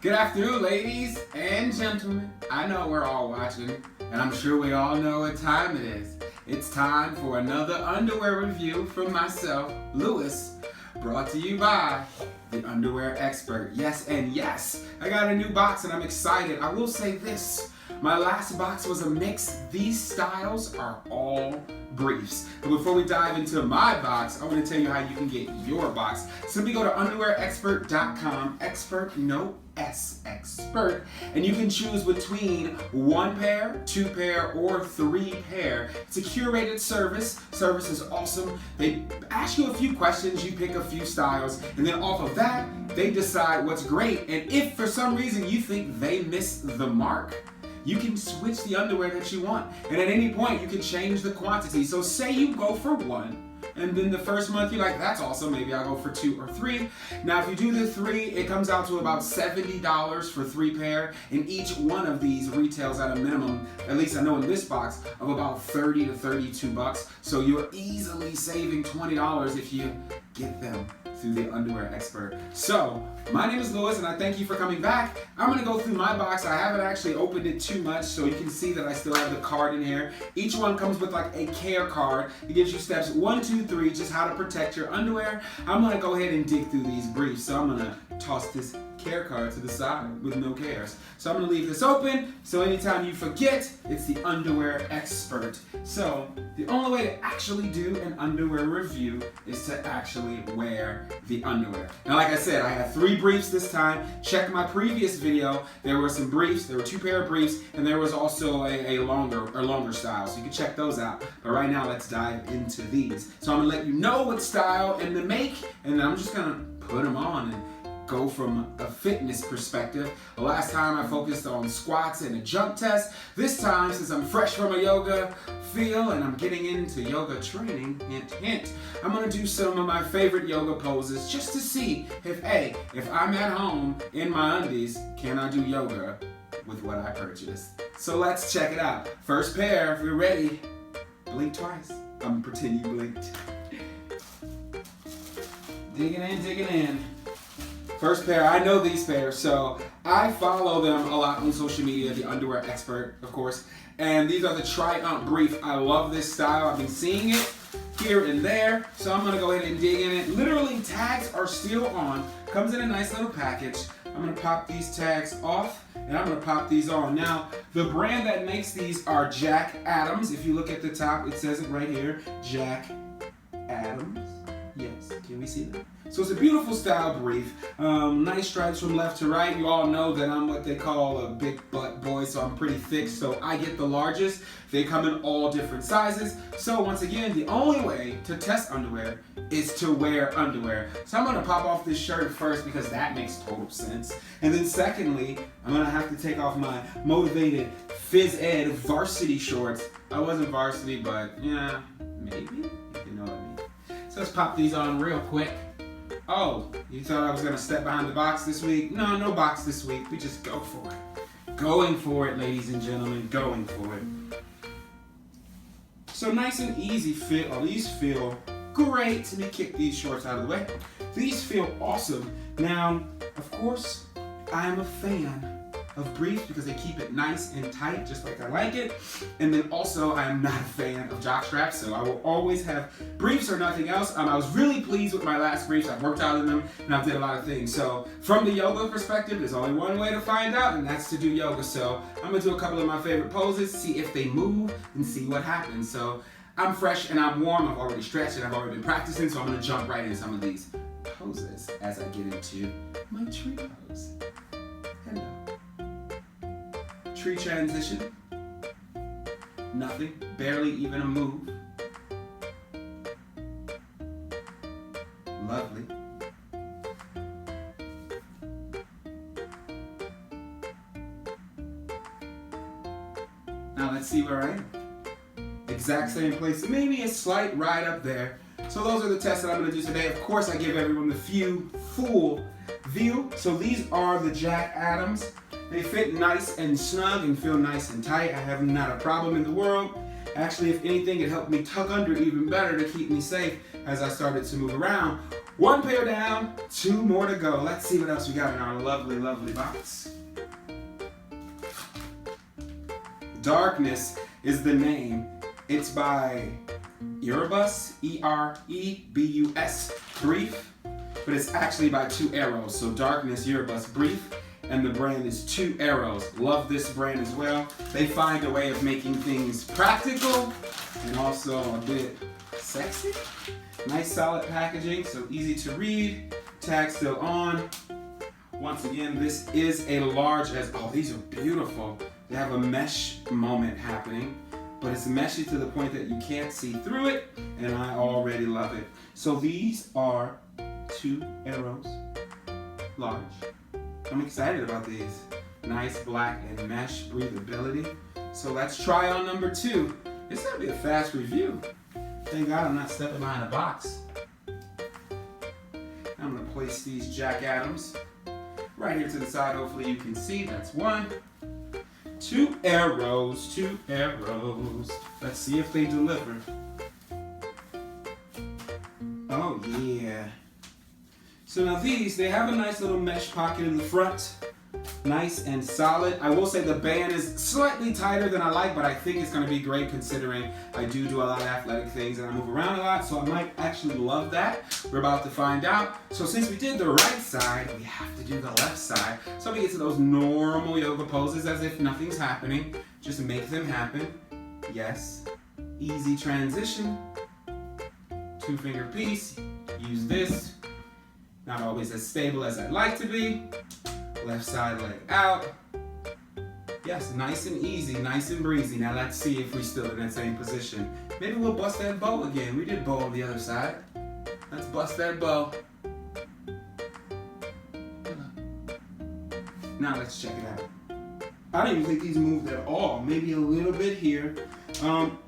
Good afternoon, ladies and gentlemen. I know we're all watching, and I'm sure we all know what time it is. It's time for another underwear review from myself, Lewis, brought to you by the Underwear Expert. Yes, and yes, I got a new box and I'm excited. I will say this, my last box was a mix. These styles are all briefs. But before we dive into my box, I want to tell you how you can get your box. Simply go to underwearexpert.com, expert, no S, expert, and you can choose between 1 pair, 2 pair, or 3 pair. It's a curated service. Service is awesome. They ask you a few questions, you pick a few styles, and then off of that, they decide what's great. And if for some reason you think they missed the mark, you can switch the underwear that you want. And at any point, you can change the quantity. So say you go for 1, and then the first month you're like, that's awesome, maybe I'll go for 2 or 3. Now if you do the 3, it comes out to about $70 for 3 pair, and each one of these retails at a minimum, at least I know in this box, of about 30 to 32 bucks. So you're easily saving $20 if you get them through the Underwear Expert. So, my name is Lewis and I thank you for coming back. I'm gonna go through my box. I haven't actually opened it too much, so you can see that I still have the card in here. Each one comes with like a care card. It gives you steps 1, 2, 3, just how to protect your underwear. I'm gonna go ahead and dig through these briefs. So I'm gonna toss this care card to the side with no cares. So I'm gonna leave this open, so anytime you forget, it's the Underwear Expert. So the only way to actually do an underwear review is to actually wear the underwear. Now like I said, I had 3 briefs this time. Check my previous video, there were some briefs, there were 2 pair of briefs, and there was also a longer style, so you can check those out. But right now, let's dive into these. So I'm gonna let you know what style and the make, and then I'm just gonna put them on and go from a fitness perspective. The last time I focused on squats and a jump test. This time, since I'm fresh from a yoga feel and I'm getting into yoga training, hint, hint, I'm gonna do some of my favorite yoga poses just to see if I'm at home in my undies, can I do yoga with what I purchased? So let's check it out. First pair, if you're ready, blink twice. I'm gonna pretend you blinked. Digging in. First pair, I know these pairs, so I follow them a lot on social media, the Underwear Expert, of course. And these are the Triumph Brief. I love this style. I've been seeing it here and there, so I'm gonna go ahead and dig in it. Literally, tags are still on. Comes in a nice little package. I'm gonna pop these tags off, and I'm gonna pop these on. Now, the brand that makes these are Jack Adams. If you look at the top, it says it right here, Jack Adams. Yes, can we see that? So it's a beautiful style brief. Nice stripes from left to right. You all know that I'm what they call a big butt boy, so I'm pretty thick, so I get the largest. They come in all different sizes. So once again, the only way to test underwear is to wear underwear. So I'm gonna pop off this shirt first because that makes total sense. And then secondly, I'm gonna have to take off my Motivated Phys Ed varsity shorts. I wasn't varsity, but yeah, maybe, if you know what I mean. So let's pop these on real quick. Oh, you thought I was gonna step behind the box this week? No box this week. We just go for it. Going for it, ladies and gentlemen, going for it. So nice and easy fit. Oh, these feel great. Let me kick these shorts out of the way. These feel awesome. Now, of course, I am a fan of briefs because they keep it nice and tight, just like I like it. And then also, I am not a fan of jock straps, so I will always have briefs or nothing else. I was really pleased with my last briefs. I've worked out in them, and I've did a lot of things. So from the yoga perspective, there's only one way to find out, and that's to do yoga. So I'm gonna do a couple of my favorite poses, see if they move, and see what happens. So I'm fresh and I'm warm. I've already stretched and I've already been practicing, so I'm gonna jump right into some of these poses as I get into my tree pose. Hello. Tree transition, nothing, barely even a move. Lovely. Now let's see where I am. Exact same place, maybe a slight ride up there. So those are the tests that I'm gonna do today. Of course, I give everyone the full view. So these are the Jack Adams. They fit nice and snug and feel nice and tight. I have not a problem in the world. Actually, if anything, it helped me tuck under even better to keep me safe as I started to move around. One pair down, two more to go. Let's see what else we got in our lovely, lovely box. Darkness is the name. It's by Erebus, E-R-E-B-U-S, Brief, but it's actually by Two Arrows. So Darkness, Erebus, Brief, and the brand is Two Arrows. Love this brand as well. They find a way of making things practical and also a bit sexy. Nice solid packaging, so easy to read. Tag still on. Once again, this is a large as, oh, these are beautiful. They have a mesh moment happening, but it's meshy to the point that you can't see through it, and I already love it. So these are Two Arrows large. I'm excited about these. Nice black and mesh breathability. So let's try on number two. It's gonna be a fast review. Thank God I'm not stepping behind a box. I'm gonna place these Jack Adams right here to the side. Hopefully you can see. That's one. Two Arrows, Two Arrows. Let's see if they deliver. Oh yeah. So now these, they have a nice little mesh pocket in the front. Nice and solid. I will say the band is slightly tighter than I like, but I think it's going to be great considering I do a lot of athletic things and I move around a lot, so I might actually love that. We're about to find out. So since we did the right side, we have to do the left side. So we get to those normal yoga poses as if nothing's happening. Just make them happen. Yes. Easy transition. Two finger piece. Use this. Not always as stable as I'd like to be. Left side leg out. Yes, nice and easy, nice and breezy. Now let's see if we're still in that same position. Maybe we'll bust that bow again. We did bow on the other side. Let's bust that bow. Now let's check it out. I don't even think these moved at all. Maybe a little bit here.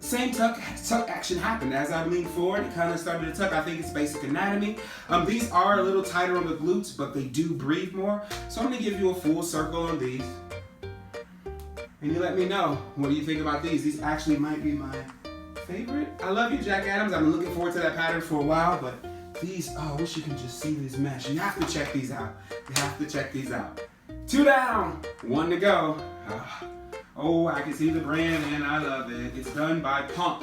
Same tuck action happened. As I leaned forward, it kind of started to tuck. I think it's basic anatomy. These are a little tighter on the glutes, but they do breathe more. So I'm gonna give you a full circle on these. And you let me know, what do you think about these? These actually might be my favorite. I love you, Jack Adams. I've been looking forward to that pattern for a while, but these, oh, I wish you could just see these mesh. You have to check these out. You have to check these out. Two down, one to go. Oh, I can see the brand and I love it. It's done by Pump.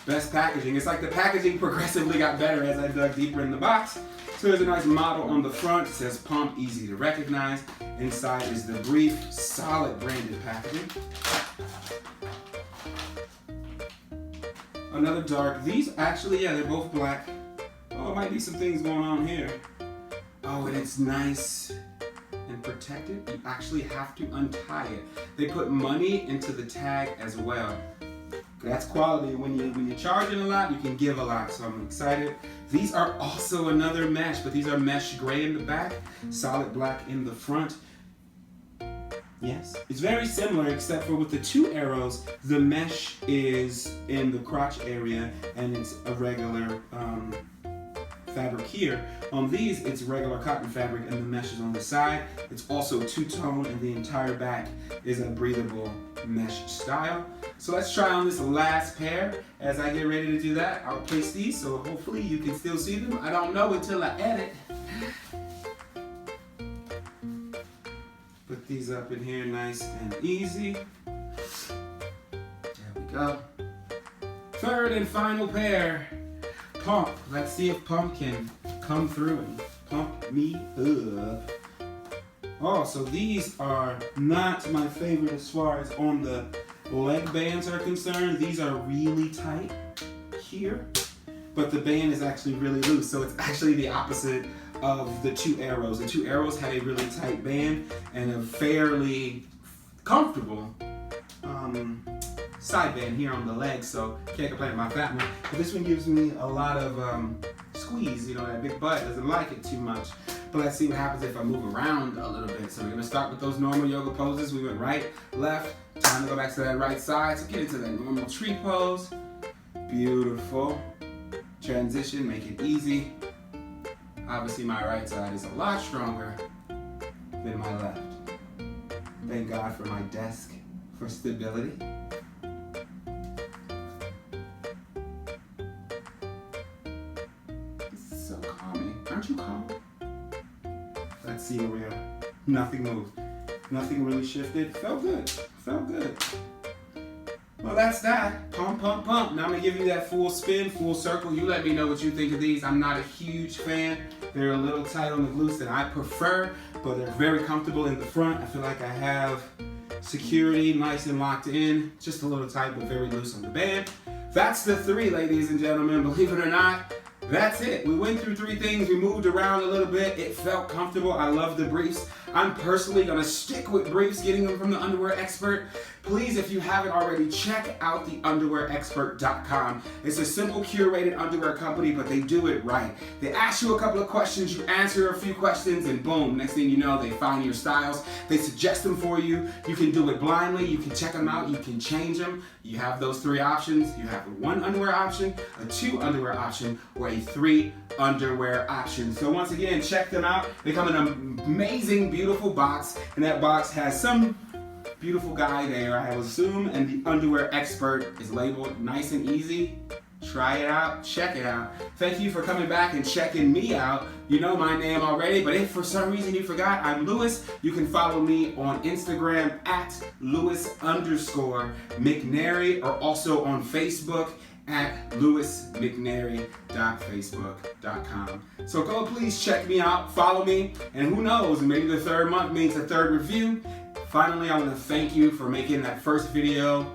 Best packaging. It's like the packaging progressively got better as I dug deeper in the box. So there's a nice model on the front. It says Pump, easy to recognize. Inside is the Brief, solid branded packaging. Another dark. These actually, yeah, they're both black. Oh, it might be some things going on here. Oh, and it's nice and protected. You actually have to untie it. They put money into the tag as well. That's quality. When you're charging a lot, you can give a lot. So I'm excited. These are also another mesh, but these are mesh gray in the back, solid black in the front. Yes, it's very similar except for with the Two Arrows, the mesh is in the crotch area and it's a regular fabric here. On these, it's regular cotton fabric and the mesh is on the side. It's also two-tone and the entire back is a breathable mesh style. So let's try on this last pair. As I get ready to do that, I'll place these so hopefully you can still see them. I don't know until I edit. Put these up in here nice and easy. There we go. Third and final pair. Pump. Let's see if Pump can come through and pump me up. Oh, so these are not my favorite as far as on the leg bands are concerned. These are really tight here, but the band is actually really loose. So it's actually the opposite of the Two Arrows. The Two Arrows had a really tight band and a fairly comfortable side band here on the leg, so can't complain about that one. But this one gives me a lot of squeeze, you know, that big butt doesn't like it too much. But let's see what happens if I move around a little bit. So we're gonna start with those normal yoga poses. We went right, left, time to go back to that right side. So get into that normal tree pose. Beautiful. Transition, make it easy. Obviously my right side is a lot stronger than my left. Thank God for my desk for stability. It's so calm. nothing moved. Nothing really shifted. Felt good. Felt good. Well, that's that. Pump, pump, pump. Now I'm going to give you that full spin, full circle. You let me know what you think of these. I'm not a huge fan. They're a little tight on the glutes than I prefer, but they're very comfortable in the front. I feel like I have security nice and locked in. Just a little tight, but very loose on the band. That's the 3, ladies and gentlemen. Believe it or not, that's it. We went through 3 things. We moved around a little bit. It felt comfortable. I love the briefs. I'm personally going to stick with briefs, getting them from the Underwear Expert. Please, if you haven't already, check out the underwearexpert.com. It's a simple curated underwear company, but they do it right. They ask you a couple of questions, you answer a few questions, and boom, next thing you know, they find your styles. They suggest them for you. You can do it blindly. You can check them out. You can change them. You have those 3 options. You have a 1 underwear option, a 2 underwear option, or a 3 underwear option. So once again, check them out. They come in an amazing, beautiful box, and that box has some beautiful guy there, I will assume, and the Underwear Expert is labeled nice and easy. Try it out, check it out. Thank you for coming back and checking me out. You know my name already, but if for some reason you forgot, I'm Lewis. You can follow me on Instagram at Lewis_McNary, or also on Facebook at lewismcnary.facebook.com. So go please check me out, follow me, and who knows, maybe the 3rd month means a 3rd review. Finally, I want to thank you for making that first video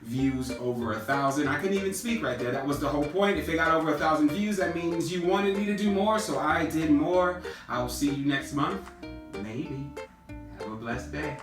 views over 1,000. I couldn't even speak right there. That was the whole point. If it got over 1,000 views, that means you wanted me to do more, so I did more. I will see you next month. Maybe. Have a blessed day.